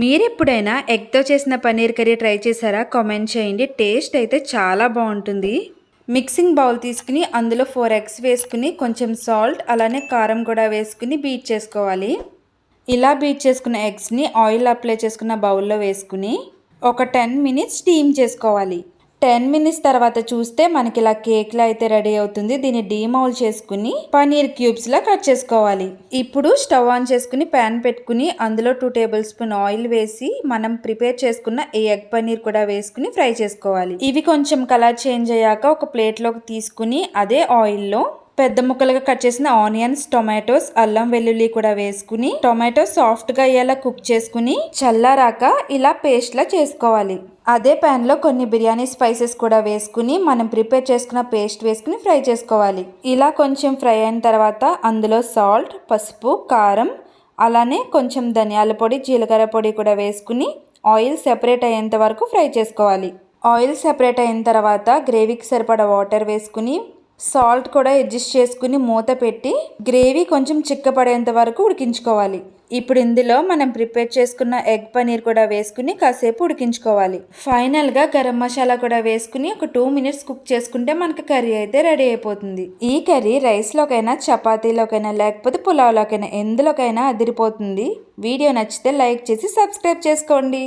మీరు ఎప్పుడైనా ఎగ్తో చేసిన పన్నీర్ కర్రీ ట్రై చేశారా? కామెంట్ చేయండి. టేస్ట్ అయితే చాలా బాగుంటుంది. మిక్సింగ్ బౌల్ తీసుకుని అందులో 4 ఎగ్స్ వేసుకుని కొంచెం సాల్ట్ అలానే కారం కూడా వేసుకుని బీట్ చేసుకోవాలి. ఇలా బీట్ చేసుకున్న ఎగ్స్ని ఆయిల్ అప్లై చేసుకున్న బౌల్లో వేసుకుని ఒక 10 మినిట్స్ స్టీమ్ చేసుకోవాలి. 10 మినిట్స్ తర్వాత చూస్తే మనకి ఇలా కేక్లా అయితే రెడీ అవుతుంది. దీన్ని డీమౌల్ చేసుకుని పన్నీర్ క్యూబ్స్ లా కట్ చేసుకోవాలి. ఇప్పుడు స్టవ్ ఆన్ చేసుకుని ప్యాన్ పెట్టుకుని అందులో 2 టేబుల్ స్పూన్ ఆయిల్ వేసి మనం ప్రిపేర్ చేసుకున్న ఈ ఎగ్ పన్నీర్ కూడా వేసుకుని ఫ్రై చేసుకోవాలి. ఇవి కొంచెం కలర్ చేంజ్ అయ్యాక ఒక ప్లేట్లోకి తీసుకుని అదే ఆయిల్లో పెద్ద ముక్కలుగా కట్ చేసిన ఆనియన్స్, టొమాటోస్, అల్లం వెల్లుల్లి కూడా వేసుకుని టొమాటో సాఫ్ట్గా అయ్యేలా కుక్ చేసుకుని చల్లారాక ఇలా పేస్ట్లా చేసుకోవాలి. అదే ప్యాన్లో కొన్ని బిర్యానీ స్పైసెస్ కూడా వేసుకుని మనం ప్రిపేర్ చేసుకున్న పేస్ట్ వేసుకుని ఫ్రై చేసుకోవాలి. ఇలా కొంచెం ఫ్రై అయిన తర్వాత అందులో సాల్ట్, పసుపు, కారం అలానే కొంచెం ధనియాల పొడి, జీలకర్ర పొడి కూడా వేసుకుని ఆయిల్ సెపరేట్ అయ్యేంత వరకు ఫ్రై చేసుకోవాలి. ఆయిల్ సెపరేట్ అయిన తర్వాత గ్రేవీకి సరిపడా వాటర్ వేసుకుని సాల్ట్ కూడా అడ్జస్ట్ చేసుకుని మూత పెట్టి గ్రేవీ కొంచెం చిక్కపడేంత వరకు ఉడికించుకోవాలి. ఇప్పుడు ఇందులో మనం ప్రిపేర్ చేసుకున్న ఎగ్ పన్నీర్ కూడా వేసుకుని కాసేపు ఉడికించుకోవాలి. ఫైనల్గా గరం మసాలా కూడా వేసుకుని ఒక 2 మినిట్స్ కుక్ చేసుకుంటే మనకి కర్రీ అయితే రెడీ అయిపోతుంది. ఈ కర్రీ రైస్లోకైనా, చపాతీలోకైనా, లేకపోతే పులావ్లోకైనా ఎందులోకైనా అదిరిపోతుంది. వీడియో నచ్చితే లైక్ చేసి సబ్స్క్రైబ్ చేసుకోండి.